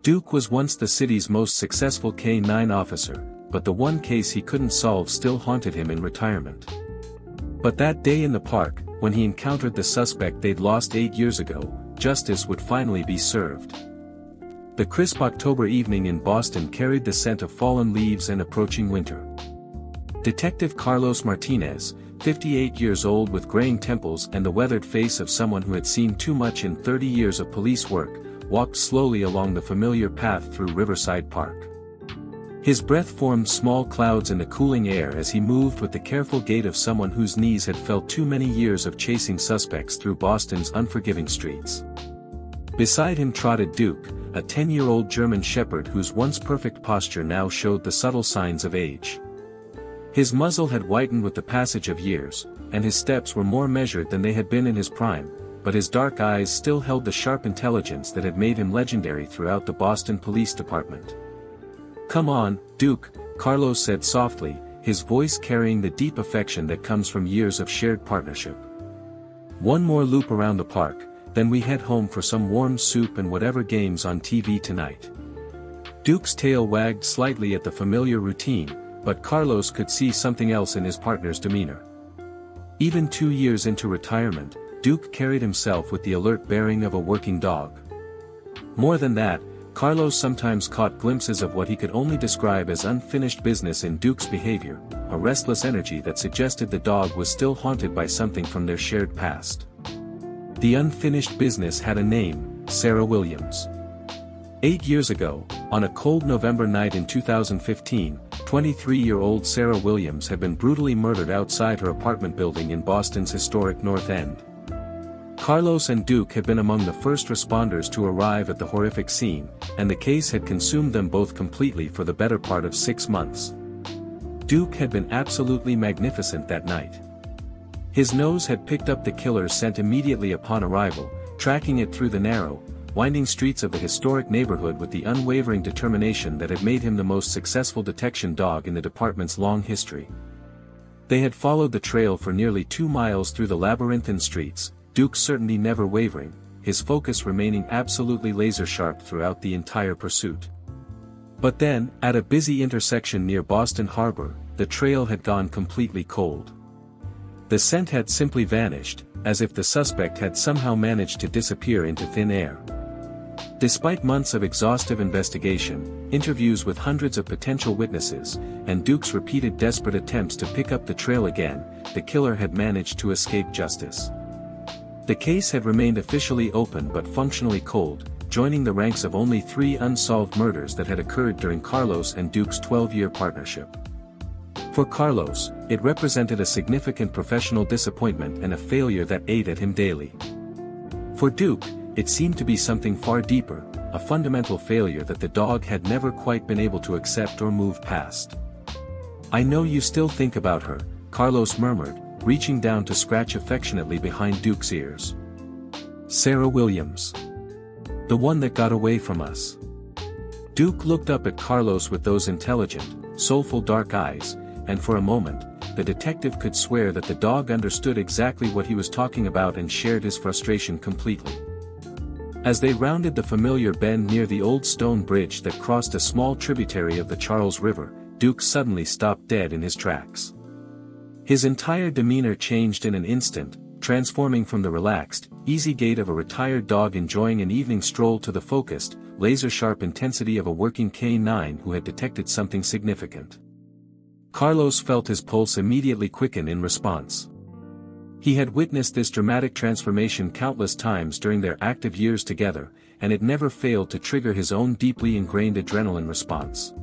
Duke was once the city's most successful K-9 officer, but the one case he couldn't solve still haunted him in retirement. But that day in the park, when he encountered the suspect they'd lost 8 years ago, justice would finally be served. The crisp October evening in Boston carried the scent of fallen leaves and approaching winter. Detective Carlos Martinez, 58 years old with graying temples and the weathered face of someone who had seen too much in 30 years of police work, walked slowly along the familiar path through Riverside Park. His breath formed small clouds in the cooling air as he moved with the careful gait of someone whose knees had felt too many years of chasing suspects through Boston's unforgiving streets. Beside him trotted Duke, a 10-year-old German shepherd whose once perfect posture now showed the subtle signs of age. His muzzle had whitened with the passage of years, and his steps were more measured than they had been in his prime, but his dark eyes still held the sharp intelligence that had made him legendary throughout the Boston Police Department. "Come on, Duke," Carlos said softly, his voice carrying the deep affection that comes from years of shared partnership. "One more loop around the park, then we head home for some warm soup and whatever game's on TV tonight." Duke's tail wagged slightly at the familiar routine, but Carlos could see something else in his partner's demeanor. Even 2 years into retirement, Duke carried himself with the alert bearing of a working dog. More than that, Carlos sometimes caught glimpses of what he could only describe as unfinished business in Duke's behavior, a restless energy that suggested the dog was still haunted by something from their shared past. The unfinished business had a name: Sarah Williams. 8 years ago, on a cold November night in 2015, 23-year-old Sarah Williams had been brutally murdered outside her apartment building in Boston's historic North End. Carlos and Duke had been among the first responders to arrive at the horrific scene, and the case had consumed them both completely for the better part of 6 months. Duke had been absolutely magnificent that night. His nose had picked up the killer's scent immediately upon arrival, tracking it through the narrow, winding streets of the historic neighborhood with the unwavering determination that had made him the most successful detection dog in the department's long history. They had followed the trail for nearly 2 miles through the labyrinthine streets, Duke's certainty never wavering, his focus remaining absolutely laser-sharp throughout the entire pursuit. But then, at a busy intersection near Boston Harbor, the trail had gone completely cold. The scent had simply vanished, as if the suspect had somehow managed to disappear into thin air. Despite months of exhaustive investigation, interviews with hundreds of potential witnesses, and Duke's repeated desperate attempts to pick up the trail again, the killer had managed to escape justice. The case had remained officially open but functionally cold, joining the ranks of only 3 unsolved murders that had occurred during Carlos and Duke's 12-year partnership. For Carlos, it represented a significant professional disappointment and a failure that ate at him daily. For Duke, it seemed to be something far deeper, a fundamental failure that the dog had never quite been able to accept or move past. "I know you still think about her," Carlos murmured, reaching down to scratch affectionately behind Duke's ears. "Sarah Williams. The one that got away from us." Duke looked up at Carlos with those intelligent, soulful dark eyes, and for a moment, the detective could swear that the dog understood exactly what he was talking about and shared his frustration completely. As they rounded the familiar bend near the old stone bridge that crossed a small tributary of the Charles River, Duke suddenly stopped dead in his tracks. His entire demeanor changed in an instant, transforming from the relaxed, easy gait of a retired dog enjoying an evening stroll to the focused, laser-sharp intensity of a working K-9 who had detected something significant. Carlos felt his pulse immediately quicken in response. He had witnessed this dramatic transformation countless times during their active years together, and it never failed to trigger his own deeply ingrained adrenaline response.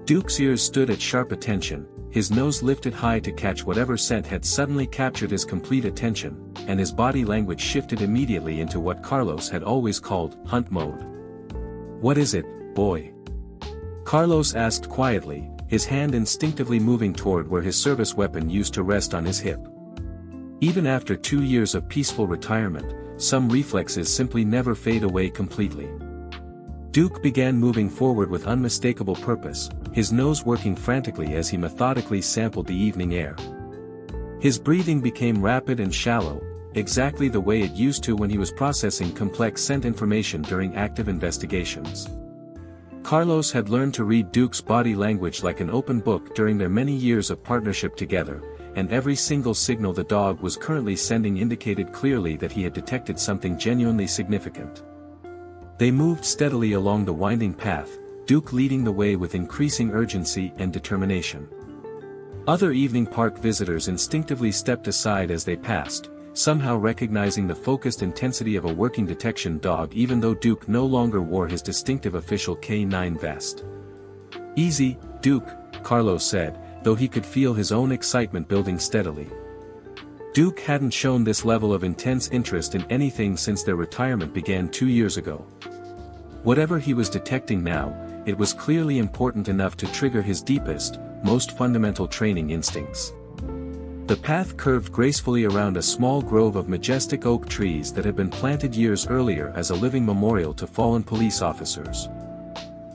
Duke's ears stood at sharp attention, his nose lifted high to catch whatever scent had suddenly captured his complete attention, and his body language shifted immediately into what Carlos had always called hunt mode. "What is it, boy?" Carlos asked quietly, his hand instinctively moving toward where his service weapon used to rest on his hip. Even after 2 years of peaceful retirement, some reflexes simply never fade away completely. Duke began moving forward with unmistakable purpose, his nose working frantically as he methodically sampled the evening air. His breathing became rapid and shallow, exactly the way it used to when he was processing complex scent information during active investigations. Carlos had learned to read Duke's body language like an open book during their many years of partnership together, and every single signal the dog was currently sending indicated clearly that he had detected something genuinely significant. They moved steadily along the winding path, Duke leading the way with increasing urgency and determination. Other evening park visitors instinctively stepped aside as they passed, somehow recognizing the focused intensity of a working detection dog even though Duke no longer wore his distinctive official K9 vest. "Easy, Duke," Carlos said, though he could feel his own excitement building steadily. Duke hadn't shown this level of intense interest in anything since their retirement began 2 years ago. Whatever he was detecting now, it was clearly important enough to trigger his deepest, most fundamental training instincts. The path curved gracefully around a small grove of majestic oak trees that had been planted years earlier as a living memorial to fallen police officers.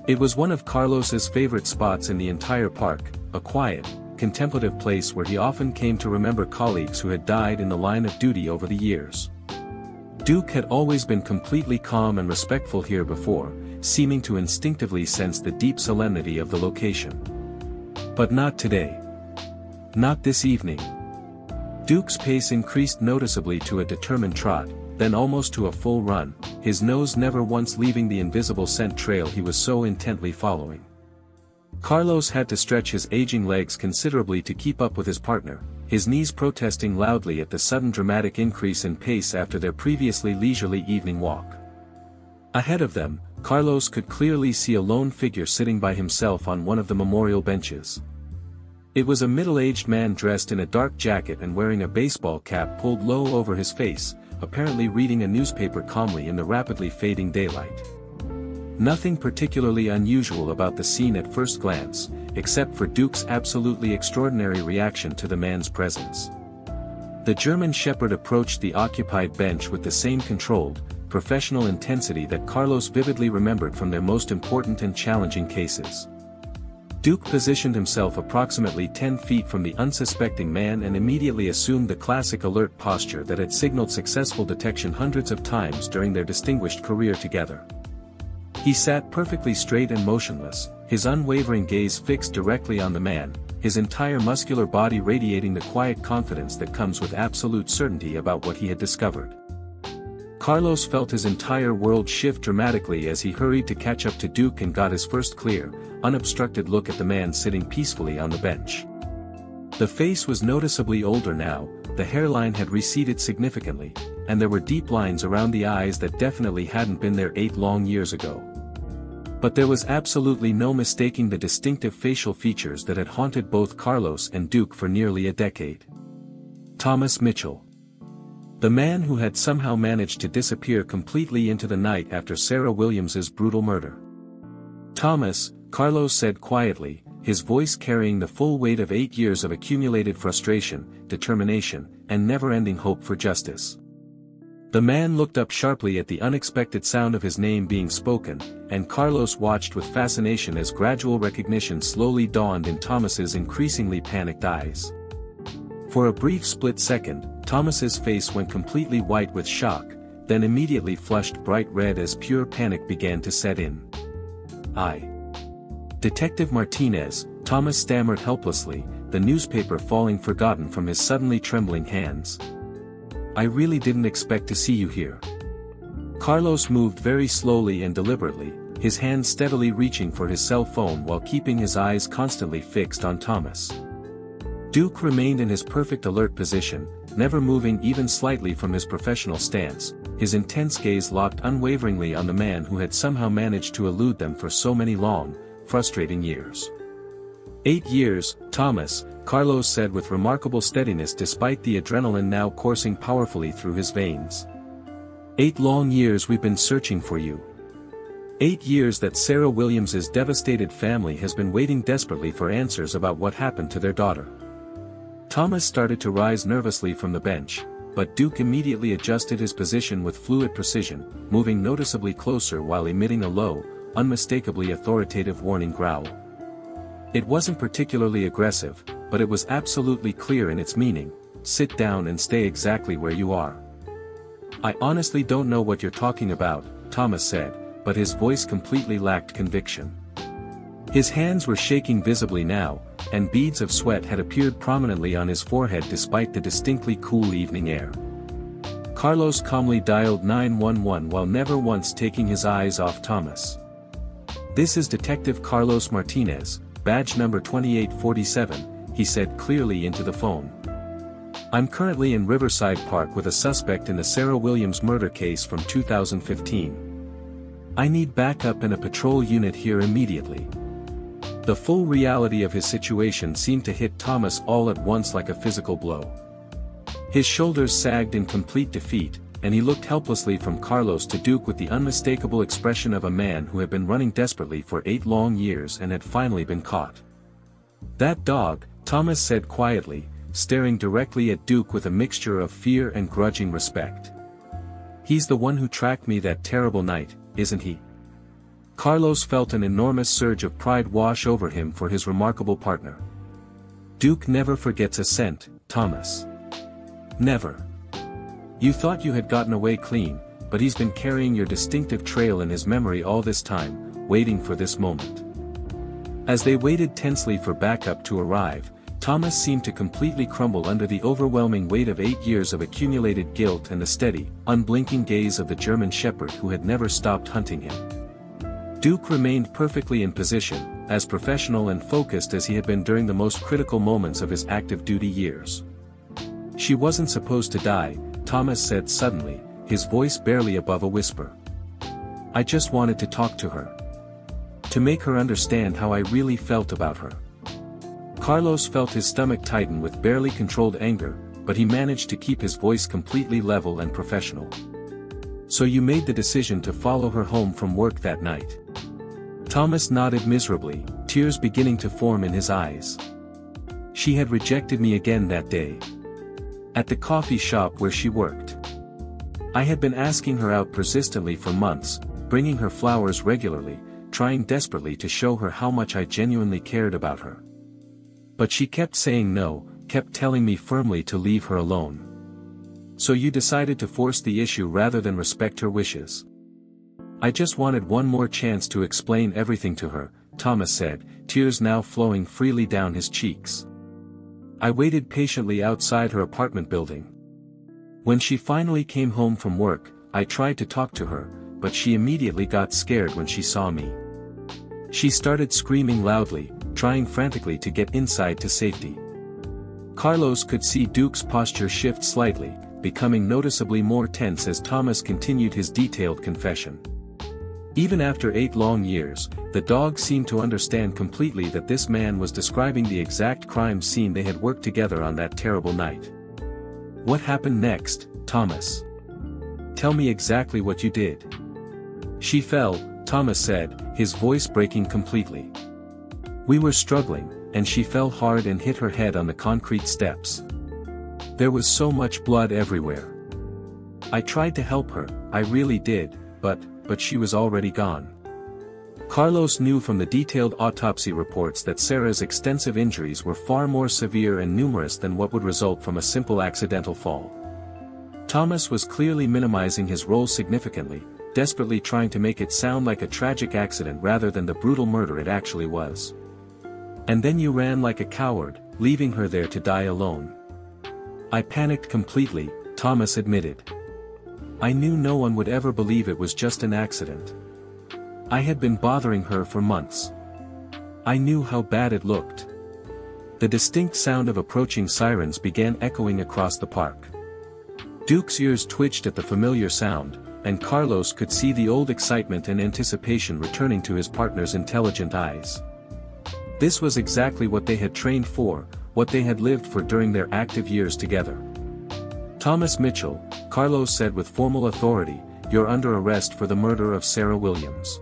It was one of Carlos's favorite spots in the entire park, a quiet, contemplative place where he often came to remember colleagues who had died in the line of duty over the years. Duke had always been completely calm and respectful here before, seeming to instinctively sense the deep solemnity of the location. But not today. Not this evening. Duke's pace increased noticeably to a determined trot, then almost to a full run, his nose never once leaving the invisible scent trail he was so intently following. Carlos had to stretch his aging legs considerably to keep up with his partner, his knees protesting loudly at the sudden dramatic increase in pace after their previously leisurely evening walk. Ahead of them, Carlos could clearly see a lone figure sitting by himself on one of the memorial benches. It was a middle-aged man dressed in a dark jacket and wearing a baseball cap pulled low over his face, apparently reading a newspaper calmly in the rapidly fading daylight. Nothing particularly unusual about the scene at first glance, except for Duke's absolutely extraordinary reaction to the man's presence. The German Shepherd approached the occupied bench with the same controlled, professional intensity that Carlos vividly remembered from their most important and challenging cases. Duke positioned himself approximately 10 feet from the unsuspecting man and immediately assumed the classic alert posture that had signaled successful detection hundreds of times during their distinguished career together. He sat perfectly straight and motionless, his unwavering gaze fixed directly on the man, his entire muscular body radiating the quiet confidence that comes with absolute certainty about what he had discovered. Carlos felt his entire world shift dramatically as he hurried to catch up to Duke and got his first clear, unobstructed look at the man sitting peacefully on the bench. The face was noticeably older now, the hairline had receded significantly, and there were deep lines around the eyes that definitely hadn't been there 8 long years ago. But there was absolutely no mistaking the distinctive facial features that had haunted both Carlos and Duke for nearly a decade. Thomas Mitchell. The man who had somehow managed to disappear completely into the night after Sarah Williams's brutal murder. "Thomas," Carlos said quietly, his voice carrying the full weight of 8 years of accumulated frustration, determination, and never-ending hope for justice. The man looked up sharply at the unexpected sound of his name being spoken, and Carlos watched with fascination as gradual recognition slowly dawned in Thomas's increasingly panicked eyes. For a brief split second, Thomas's face went completely white with shock, then immediately flushed bright red as pure panic began to set in. Detective Martinez," Thomas stammered helplessly, the newspaper falling forgotten from his suddenly trembling hands. "I really didn't expect to see you here." Carlos moved very slowly and deliberately, his hand steadily reaching for his cell phone while keeping his eyes constantly fixed on Thomas. Duke remained in his perfect alert position, never moving even slightly from his professional stance, his intense gaze locked unwaveringly on the man who had somehow managed to elude them for so many long, frustrating years. 8 years, Thomas," Carlos said with remarkable steadiness despite the adrenaline now coursing powerfully through his veins. 8 long years we've been searching for you. 8 years that Sarah Williams's devastated family has been waiting desperately for answers about what happened to their daughter." Thomas started to rise nervously from the bench, but Duke immediately adjusted his position with fluid precision, moving noticeably closer while emitting a low, unmistakably authoritative warning growl. It wasn't particularly aggressive, but it was absolutely clear in its meaning: sit down and stay exactly where you are. "I honestly don't know what you're talking about," Thomas said, but his voice completely lacked conviction. His hands were shaking visibly now, and beads of sweat had appeared prominently on his forehead despite the distinctly cool evening air. Carlos calmly dialed 911 while never once taking his eyes off Thomas. "This is Detective Carlos Martinez, badge number 2847, he said clearly into the phone. "I'm currently in Riverside Park with a suspect in the Sarah Williams murder case from 2015. I need backup and a patrol unit here immediately." The full reality of his situation seemed to hit Thomas all at once like a physical blow. His shoulders sagged in complete defeat, and he looked helplessly from Carlos to Duke with the unmistakable expression of a man who had been running desperately for 8 long years and had finally been caught. "That dog," Thomas said quietly, staring directly at Duke with a mixture of fear and grudging respect. "He's the one who tracked me that terrible night, isn't he?" Carlos felt an enormous surge of pride wash over him for his remarkable partner. "Duke never forgets a scent, Thomas. Never. You thought you had gotten away clean, but he's been carrying your distinctive trail in his memory all this time, waiting for this moment." As they waited tensely for backup to arrive, Thomas seemed to completely crumble under the overwhelming weight of 8 years of accumulated guilt and the steady, unblinking gaze of the German shepherd who had never stopped hunting him. Duke remained perfectly in position, as professional and focused as he had been during the most critical moments of his active duty years. "She wasn't supposed to die," Thomas said suddenly, his voice barely above a whisper. "I just wanted to talk to her. To make her understand how I really felt about her." Carlos felt his stomach tighten with barely controlled anger, but he managed to keep his voice completely level and professional. "So you made the decision to follow her home from work that night?" Thomas nodded miserably, tears beginning to form in his eyes. "She had rejected me again that day. At the coffee shop where she worked. I had been asking her out persistently for months, bringing her flowers regularly, trying desperately to show her how much I genuinely cared about her. But she kept saying no, kept telling me firmly to leave her alone. So you decided to force the issue rather than respect her wishes." "I just wanted one more chance to explain everything to her," Thomas said, tears now flowing freely down his cheeks. "I waited patiently outside her apartment building. When she finally came home from work, I tried to talk to her, but she immediately got scared when she saw me. She started screaming loudly, trying frantically to get inside to safety." Carlos could see Duke's posture shift slightly, becoming noticeably more tense as Thomas continued his detailed confession. Even after 8 long years, the dog seemed to understand completely that this man was describing the exact crime scene they had worked together on that terrible night. "What happened next, Thomas? Tell me exactly what you did." "She fell," Thomas said, his voice breaking completely. "We were struggling, and she fell hard and hit her head on the concrete steps. There was so much blood everywhere. I tried to help her, I really did, but she was already gone." Carlos knew from the detailed autopsy reports that Sarah's extensive injuries were far more severe and numerous than what would result from a simple accidental fall. Thomas was clearly minimizing his role significantly, desperately trying to make it sound like a tragic accident rather than the brutal murder it actually was. "And then you ran like a coward, leaving her there to die alone." "I panicked completely," Thomas admitted. "I knew no one would ever believe it was just an accident. I had been bothering her for months. I knew how bad it looked." The distinct sound of approaching sirens began echoing across the park. Duke's ears twitched at the familiar sound, and Carlos could see the old excitement and anticipation returning to his partner's intelligent eyes. This was exactly what they had trained for, what they had lived for during their active years together. "Thomas Mitchell," Carlos said with formal authority, "you're under arrest for the murder of Sarah Williams."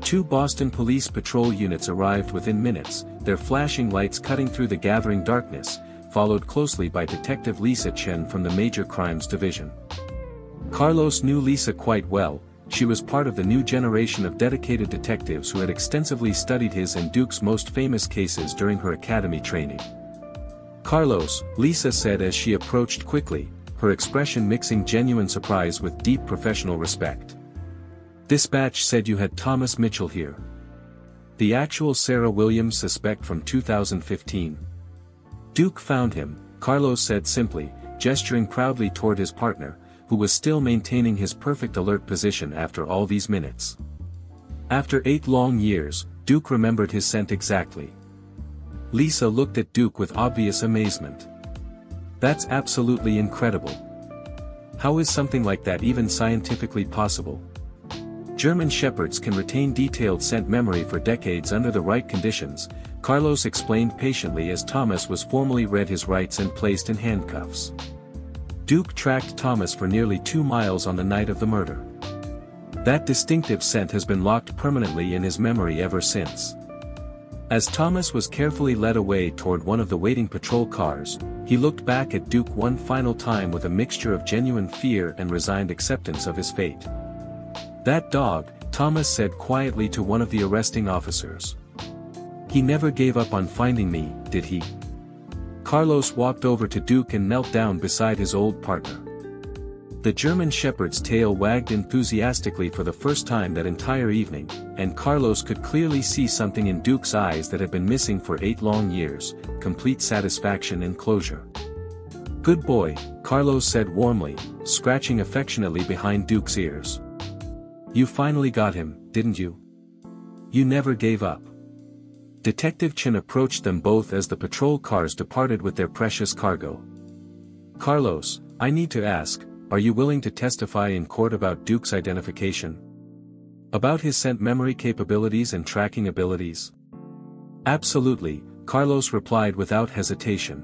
2 Boston Police patrol units arrived within minutes, their flashing lights cutting through the gathering darkness, followed closely by Detective Lisa Chen from the Major Crimes Division. Carlos knew Lisa quite well. She was part of the new generation of dedicated detectives who had extensively studied his and Duke's most famous cases during her academy training. "Carlos," Lisa said as she approached quickly, her expression mixing genuine surprise with deep professional respect. "Dispatch said you had Thomas Mitchell here." The actual Sarah Williams suspect from 2015. Duke found him, Carlos said simply, gesturing proudly toward his partner, who was still maintaining his perfect alert position after all these minutes. After 8 long years, Duke remembered his scent exactly. Lisa looked at Duke with obvious amazement. That's absolutely incredible. How is something like that even scientifically possible? German Shepherds can retain detailed scent memory for decades under the right conditions, Carlos explained patiently as Thomas was formally read his rights and placed in handcuffs. Duke tracked Thomas for nearly 2 miles on the night of the murder. That distinctive scent has been locked permanently in his memory ever since. As Thomas was carefully led away toward one of the waiting patrol cars, he looked back at Duke one final time with a mixture of genuine fear and resigned acceptance of his fate. "That dog," Thomas said quietly to one of the arresting officers. "He never gave up on finding me, did he?" Carlos walked over to Duke and knelt down beside his old partner. The German Shepherd's tail wagged enthusiastically for the first time that entire evening, and Carlos could clearly see something in Duke's eyes that had been missing for 8 long years, complete satisfaction and closure. "Good boy," Carlos said warmly, scratching affectionately behind Duke's ears. "You finally got him, didn't you? You never gave up." Detective Chen approached them both as the patrol cars departed with their precious cargo. "Carlos, I need to ask, are you willing to testify in court about Duke's identification? About his scent memory capabilities and tracking abilities?" "Absolutely," Carlos replied without hesitation.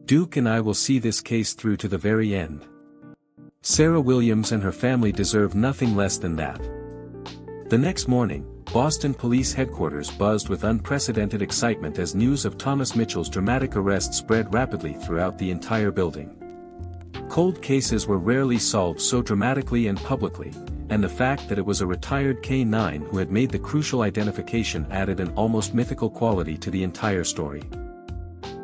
"Duke and I will see this case through to the very end. Sarah Williams and her family deserve nothing less than that." The next morning, Boston Police Headquarters buzzed with unprecedented excitement as news of Thomas Mitchell's dramatic arrest spread rapidly throughout the entire building. Cold cases were rarely solved so dramatically and publicly, and the fact that it was a retired K-9 who had made the crucial identification added an almost mythical quality to the entire story.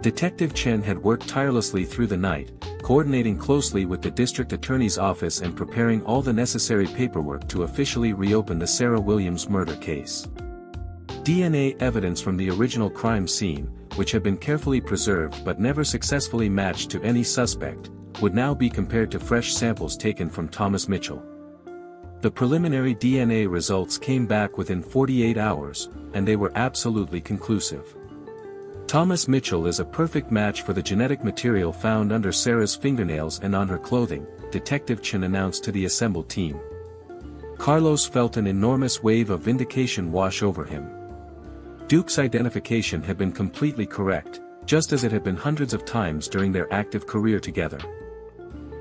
Detective Chen had worked tirelessly through the night, coordinating closely with the district attorney's office and preparing all the necessary paperwork to officially reopen the Sarah Williams murder case. DNA evidence from the original crime scene, which had been carefully preserved but never successfully matched to any suspect, would now be compared to fresh samples taken from Thomas Mitchell. The preliminary DNA results came back within 48 hours, and they were absolutely conclusive. Thomas Mitchell is a perfect match for the genetic material found under Sarah's fingernails and on her clothing, Detective Chen announced to the assembled team. Carlos felt an enormous wave of vindication wash over him. Duke's identification had been completely correct, just as it had been hundreds of times during their active career together.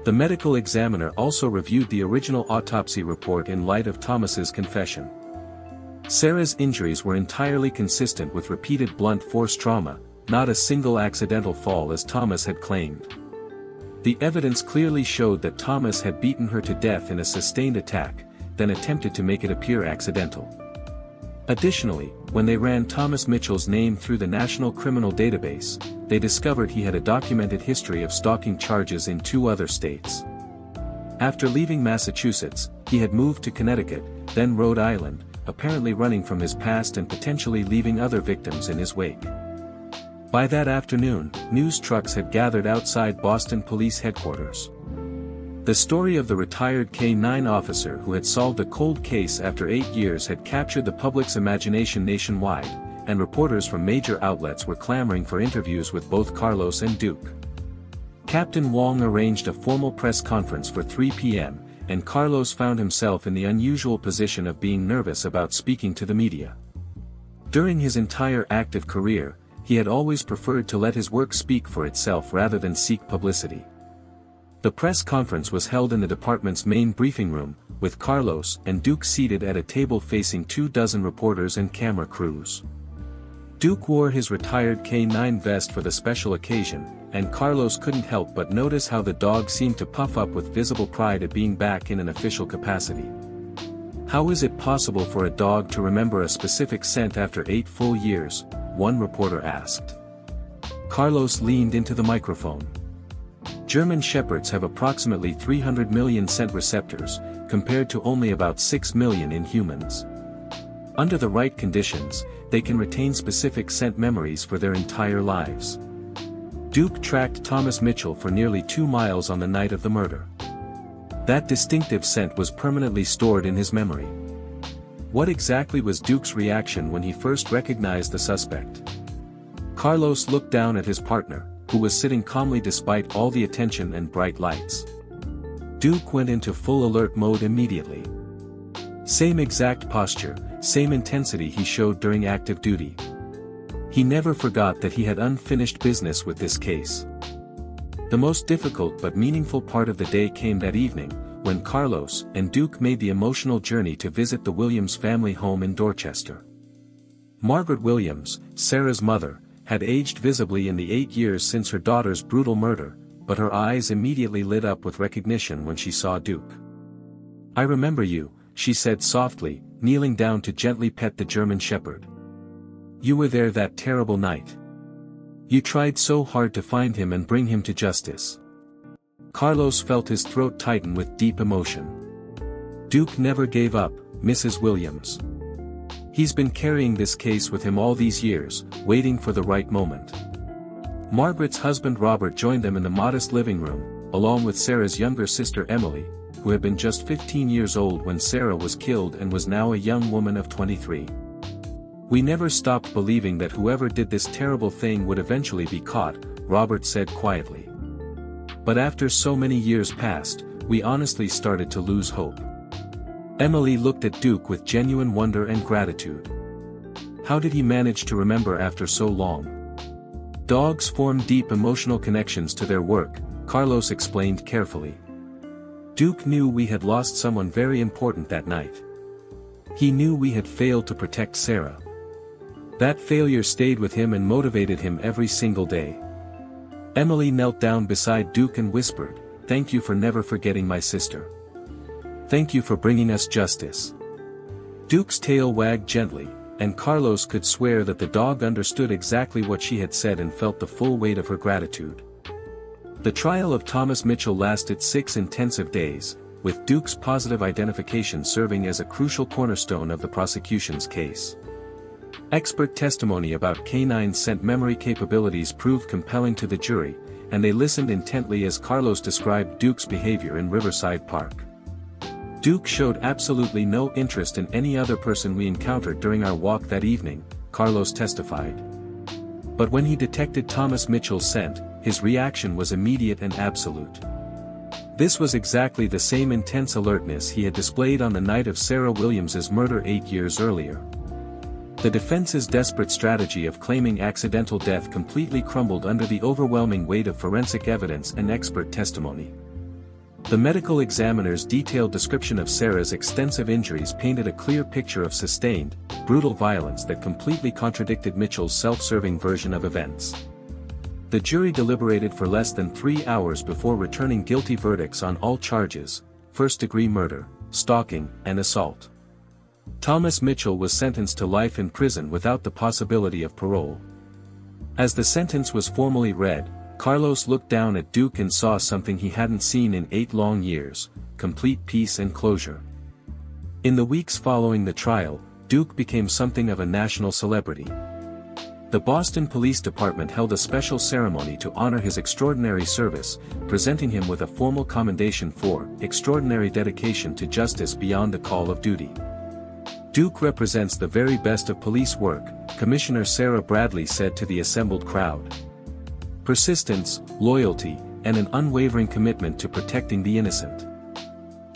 The medical examiner also reviewed the original autopsy report in light of Thomas's confession. Sarah's injuries were entirely consistent with repeated blunt force trauma, not a single accidental fall as Thomas had claimed. The evidence clearly showed that Thomas had beaten her to death in a sustained attack, then attempted to make it appear accidental. Additionally, when they ran Thomas Mitchell's name through the National Criminal Database, they discovered he had a documented history of stalking charges in 2 other states. After leaving Massachusetts, he had moved to Connecticut, then Rhode Island, apparently running from his past and potentially leaving other victims in his wake. By that afternoon, news trucks had gathered outside Boston Police Headquarters. The story of the retired K-9 officer who had solved a cold case after 8 years had captured the public's imagination nationwide, and reporters from major outlets were clamoring for interviews with both Carlos and Duke. Captain Wong arranged a formal press conference for 3 p.m., and Carlos found himself in the unusual position of being nervous about speaking to the media. During his entire active career, he had always preferred to let his work speak for itself rather than seek publicity. The press conference was held in the department's main briefing room, with Carlos and Duke seated at a table facing 24 reporters and camera crews. Duke wore his retired K-9 vest for the special occasion, and Carlos couldn't help but notice how the dog seemed to puff up with visible pride at being back in an official capacity. "How is it possible for a dog to remember a specific scent after 8 full years?" one reporter asked. Carlos leaned into the microphone. "German Shepherds have approximately 300 million scent receptors, compared to only about 6 million in humans. Under the right conditions, they can retain specific scent memories for their entire lives. Duke tracked Thomas Mitchell for nearly 2 miles on the night of the murder. That distinctive scent was permanently stored in his memory. What exactly was Duke's reaction when he first recognized the suspect? Carlos looked down at his partner, who was sitting calmly despite all the attention and bright lights. Duke went into full alert mode immediately. Same exact posture, same intensity he showed during active duty. He never forgot that he had unfinished business with this case. The most difficult but meaningful part of the day came that evening, when Carlos and Duke made the emotional journey to visit the Williams family home in Dorchester. Margaret Williams, Sarah's mother, had aged visibly in the 8 years since her daughter's brutal murder, but her eyes immediately lit up with recognition when she saw Duke. "I remember you," she said softly, kneeling down to gently pet the German shepherd. "You were there that terrible night. You tried so hard to find him and bring him to justice." Carlos felt his throat tighten with deep emotion. "Duke never gave up, Mrs. Williams. He's been carrying this case with him all these years, waiting for the right moment." Margaret's husband Robert joined them in the modest living room, along with Sarah's younger sister Emily, who had been just 15 years old when Sarah was killed and was now a young woman of 23. "We never stopped believing that whoever did this terrible thing would eventually be caught," Robert said quietly. "But after so many years passed, we honestly started to lose hope." Emily looked at Duke with genuine wonder and gratitude. "How did he manage to remember after so long?" "Dogs form deep emotional connections to their work," Carlos explained carefully. "Duke knew we had lost someone very important that night. He knew we had failed to protect Sarah. That failure stayed with him and motivated him every single day." Emily knelt down beside Duke and whispered, "Thank you for never forgetting my sister. Thank you for bringing us justice." Duke's tail wagged gently, and Carlos could swear that the dog understood exactly what she had said and felt the full weight of her gratitude. The trial of Thomas Mitchell lasted 6 intensive days, with Duke's positive identification serving as a crucial cornerstone of the prosecution's case. Expert testimony about canine scent memory capabilities proved compelling to the jury, and they listened intently as Carlos described Duke's behavior in Riverside Park. "Duke showed absolutely no interest in any other person we encountered during our walk that evening," Carlos testified. "But when he detected Thomas Mitchell's scent, his reaction was immediate and absolute. This was exactly the same intense alertness he had displayed on the night of Sarah Williams's murder 8 years earlier." The defense's desperate strategy of claiming accidental death completely crumbled under the overwhelming weight of forensic evidence and expert testimony. The medical examiner's detailed description of Sarah's extensive injuries painted a clear picture of sustained, brutal violence that completely contradicted Mitchell's self-serving version of events. The jury deliberated for less than 3 hours before returning guilty verdicts on all charges: first-degree murder, stalking, and assault. Thomas Mitchell was sentenced to life in prison without the possibility of parole. As the sentence was formally read, Carlos looked down at Duke and saw something he hadn't seen in 8 long years: complete peace and closure. In the weeks following the trial, Duke became something of a national celebrity. The Boston Police Department held a special ceremony to honor his extraordinary service, presenting him with a formal commendation for extraordinary dedication to justice beyond the call of duty. "Duke represents the very best of police work," Commissioner Sarah Bradley said to the assembled crowd. "Persistence, loyalty, and an unwavering commitment to protecting the innocent.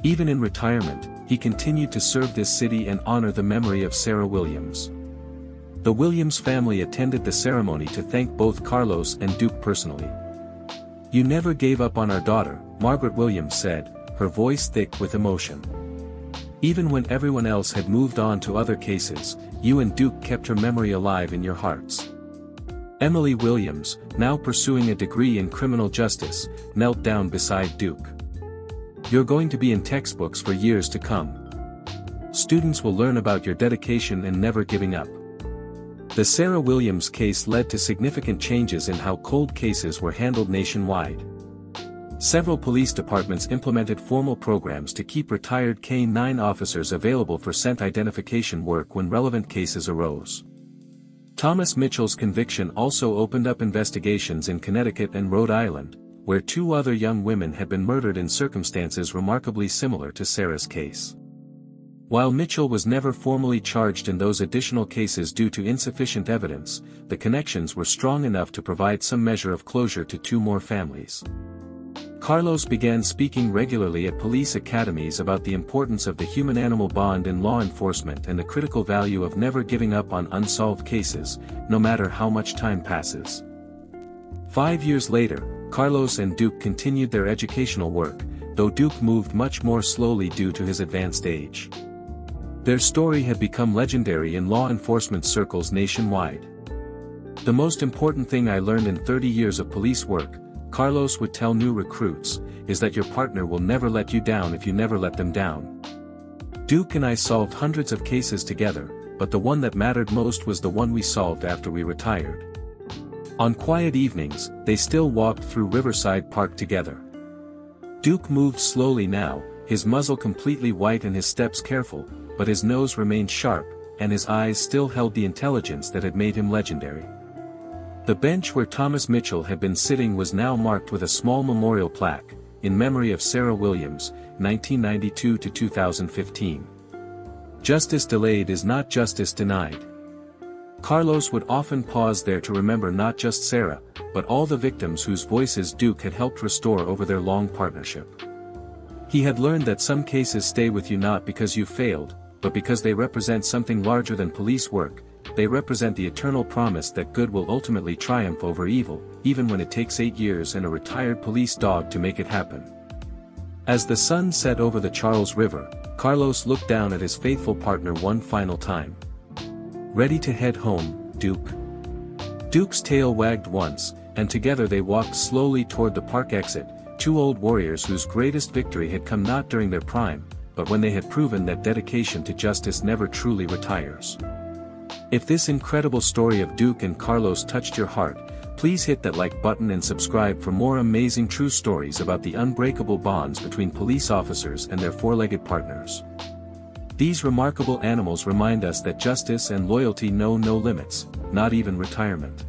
Even in retirement, he continued to serve this city and honor the memory of Sarah Williams." The Williams family attended the ceremony to thank both Carlos and Duke personally. "You never gave up on our daughter," Margaret Williams said, her voice thick with emotion. "Even when everyone else had moved on to other cases, you and Duke kept her memory alive in your hearts." Emily Williams, now pursuing a degree in criminal justice, knelt down beside Duke. "You're going to be in textbooks for years to come. Students will learn about your dedication and never giving up." The Sarah Williams case led to significant changes in how cold cases were handled nationwide. Several police departments implemented formal programs to keep retired K-9 officers available for scent identification work when relevant cases arose. Thomas Mitchell's conviction also opened up investigations in Connecticut and Rhode Island, where 2 other young women had been murdered in circumstances remarkably similar to Sarah's case. While Mitchell was never formally charged in those additional cases due to insufficient evidence, the connections were strong enough to provide some measure of closure to 2 more families. Carlos began speaking regularly at police academies about the importance of the human-animal bond in law enforcement and the critical value of never giving up on unsolved cases, no matter how much time passes. 5 years later, Carlos and Duke continued their educational work, though Duke moved much more slowly due to his advanced age. Their story had become legendary in law enforcement circles nationwide. "The most important thing I learned in 30 years of police work," Carlos would tell new recruits, "is that your partner will never let you down if you never let them down." Duke and I solved hundreds of cases together, but the one that mattered most was the one we solved after we retired. On quiet evenings, they still walked through Riverside Park together. Duke moved slowly now, his muzzle completely white and his steps careful, but his nose remained sharp, and his eyes still held the intelligence that had made him legendary. The bench where Thomas Mitchell had been sitting was now marked with a small memorial plaque, in memory of Sarah Williams, 1992 to 2015. Justice delayed is not justice denied. Carlos would often pause there to remember not just Sarah, but all the victims whose voices Duke had helped restore over their long partnership. He had learned that some cases stay with you not because you failed, but because they represent something larger than police work. They represent the eternal promise that good will ultimately triumph over evil, even when it takes 8 years and a retired police dog to make it happen. As the sun set over the Charles River, Carlos looked down at his faithful partner one final time. "Ready to head home, Duke?" Duke's tail wagged once, and together they walked slowly toward the park exit, 2 old warriors whose greatest victory had come not during their prime, but when they had proven that dedication to justice never truly retires. If this incredible story of Duke and Carlos touched your heart, please hit that like button and subscribe for more amazing true stories about the unbreakable bonds between police officers and their 4-legged partners. These remarkable animals remind us that justice and loyalty know no limits, not even retirement.